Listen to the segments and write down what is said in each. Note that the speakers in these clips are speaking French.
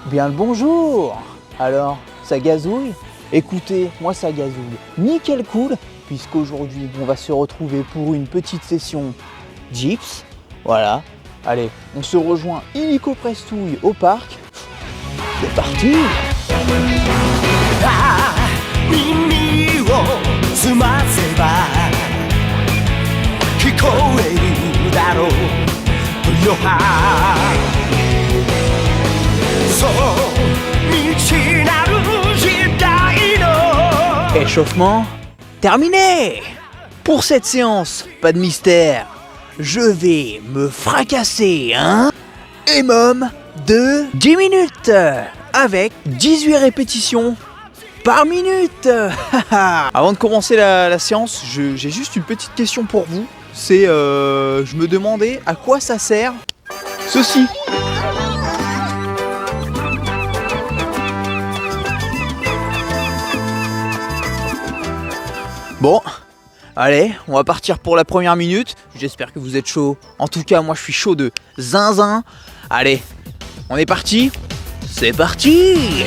Bien le bonjour. Alors, ça gazouille? Écoutez, moi ça gazouille nickel cool, puisqu'aujourd'hui on va se retrouver pour une petite session Gyps. Voilà, allez, on se rejoint illico prestouille au parc. C'est parti. 耳を澄ませば聞こえるだろう豊葉そう未知なる時代の Échauffement terminé. Pour cette séance, pas de mystère, je vais me fracasser un EMOM de 10 minutes avec 18 répétitions par minute. Avant de commencer la séance, j'ai juste une petite question pour vous. C'est, je me demandais à quoi ça sert ceci. Bon, allez, on va partir pour la première minute. J'espère que vous êtes chaud. En tout cas, moi je suis chaud de zinzin. Allez, on est parti. C'est parti.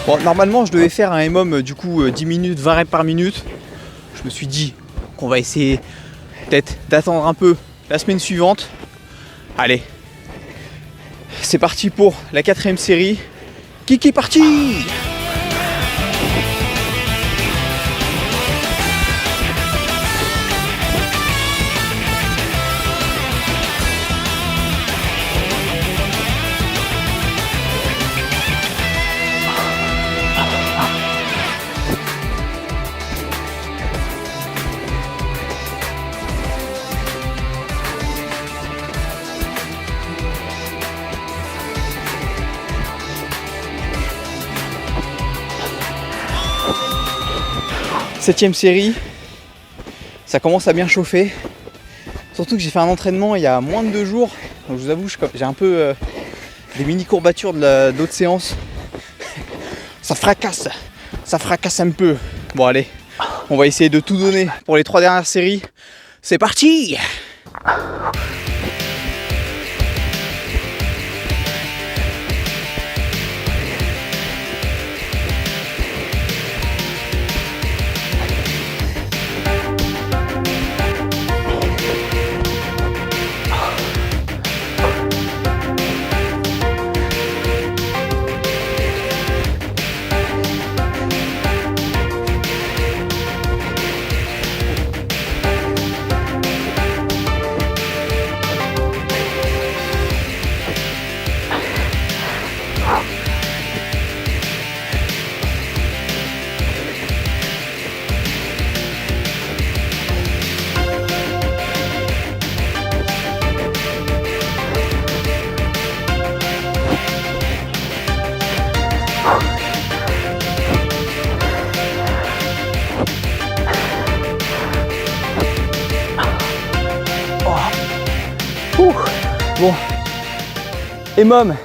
Bon, normalement je devais faire un EMOM du coup 10 minutes, 20 reps par minute. Je me suis dit qu'on va essayer peut-être d'attendre un peu la semaine suivante. Allez, c'est parti pour la 4ème série. Kiki parti. Septième série, ça commence à bien chauffer. Surtout que j'ai fait un entraînement il y a moins de 2 jours. Donc je vous avoue, j'ai un peu des mini courbatures d'autres séances. Ça fracasse un peu. Bon allez, on va essayer de tout donner pour les 3 dernières séries. C'est parti! Bon, EMOM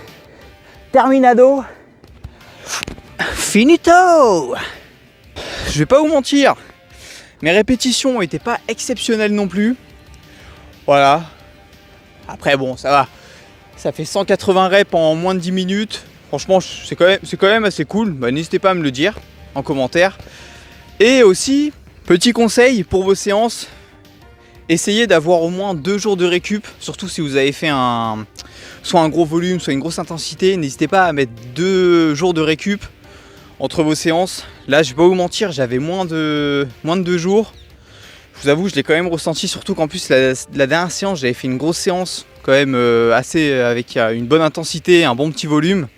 terminado, finito. Je vais pas vous mentir, mes répétitions n'étaient pas exceptionnelles non plus. Voilà. Après bon, ça va. Ça fait 180 reps en moins de 10 minutes. Franchement, c'est quand même assez cool. Bah, n'hésitez pas à me le dire en commentaire. Et aussi, petit conseil pour vos séances. Essayez d'avoir au moins 2 jours de récup, surtout si vous avez fait soit un gros volume, soit une grosse intensité. N'hésitez pas à mettre 2 jours de récup entre vos séances. Là, je vais pas vous mentir, j'avais moins de 2 jours. Je vous avoue, je l'ai quand même ressenti, surtout qu'en plus la dernière séance, j'avais fait une grosse séance, quand même assez avec une bonne intensité, un bon petit volume.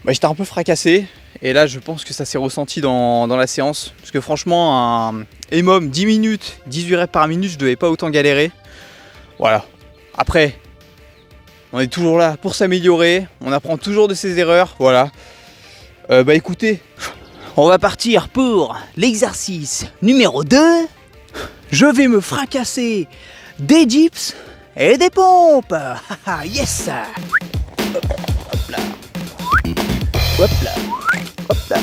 Bah, j'étais un peu fracassé. Et là, je pense que ça s'est ressenti dans la séance. Parce que franchement, un EMOM 10 minutes, 18 reps par minute, je devais pas autant galérer. Voilà. Après, On est toujours là pour s'améliorer, on apprend toujours de ses erreurs, voilà. Bah écoutez, on va partir pour l'exercice numéro 2. Je vais me fracasser des dips et des pompes. Yes. Hop là. Hop là. Hop là.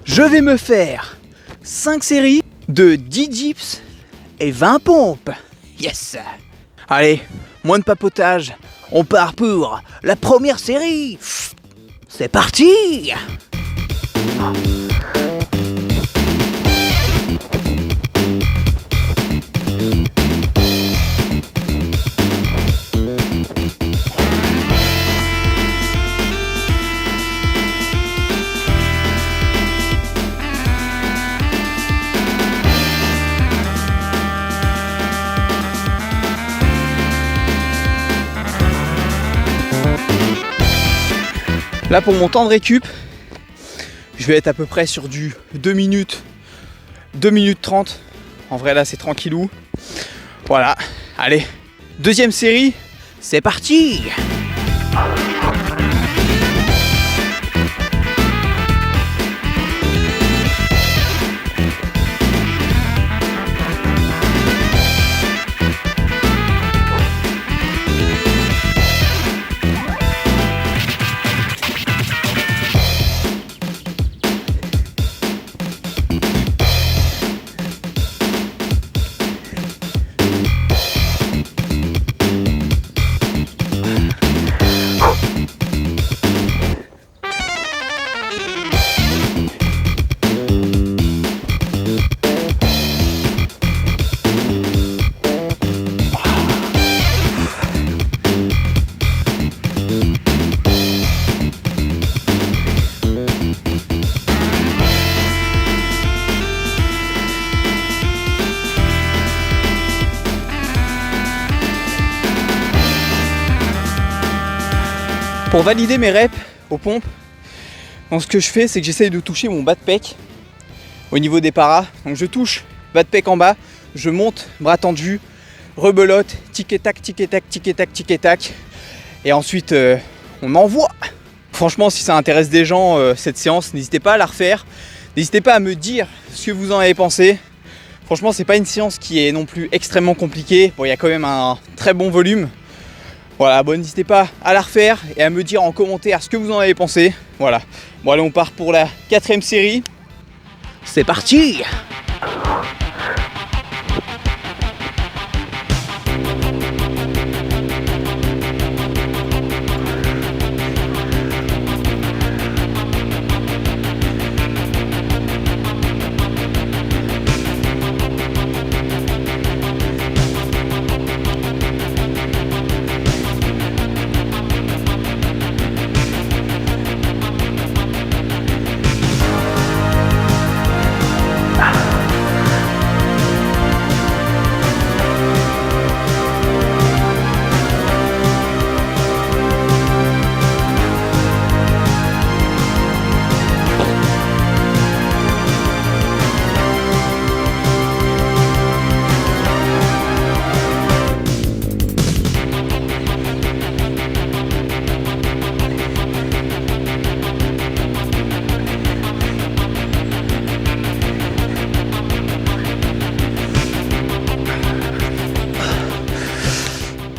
Je vais me faire 5 séries de 10 dips et 20 pompes. Yes. Allez, moins de papotage. On part pour la première série. C'est parti. Là pour mon temps de récup, je vais être à peu près sur du 2 minutes 30. En vrai là c'est tranquillou. Voilà, allez, deuxième série, c'est parti. Pour valider mes reps aux pompes, donc ce que je fais c'est que j'essaye de toucher mon bas de pec au niveau des paras. Donc je touche bas de pec en bas, je monte, bras tendu, rebelote, tic et tac, tic et tac, tic et tac, tic et tac. Et ensuite on envoie. Franchement si ça intéresse des gens cette séance, n'hésitez pas à la refaire. N'hésitez pas à me dire ce que vous en avez pensé. Franchement c'est pas une séance qui est non plus extrêmement compliquée. Bon il y a quand même un très bon volume. Voilà, bon, n'hésitez pas à la refaire et à me dire en commentaire ce que vous en avez pensé. Voilà. Bon allez, on part pour la 4e série. C'est parti.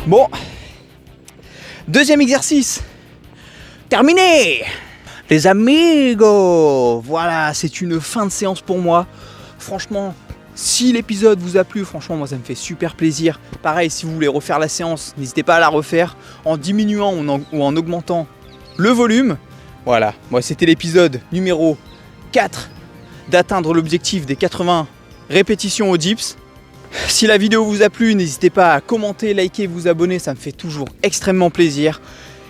Bon, deuxième exercice, terminé. Les amigos, voilà, c'est une fin de séance pour moi. Franchement, si l'épisode vous a plu, franchement, moi ça me fait super plaisir. Pareil, si vous voulez refaire la séance, n'hésitez pas à la refaire en diminuant ou en augmentant le volume. Voilà, moi c'était l'épisode numéro 4 d'atteindre l'objectif des 80 répétitions aux dips. Si la vidéo vous a plu, n'hésitez pas à commenter, liker, vous abonner, ça me fait toujours extrêmement plaisir.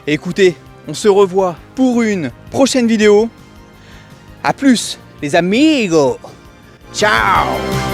Et écoutez, on se revoit pour une prochaine vidéo. A plus les amigos. Ciao.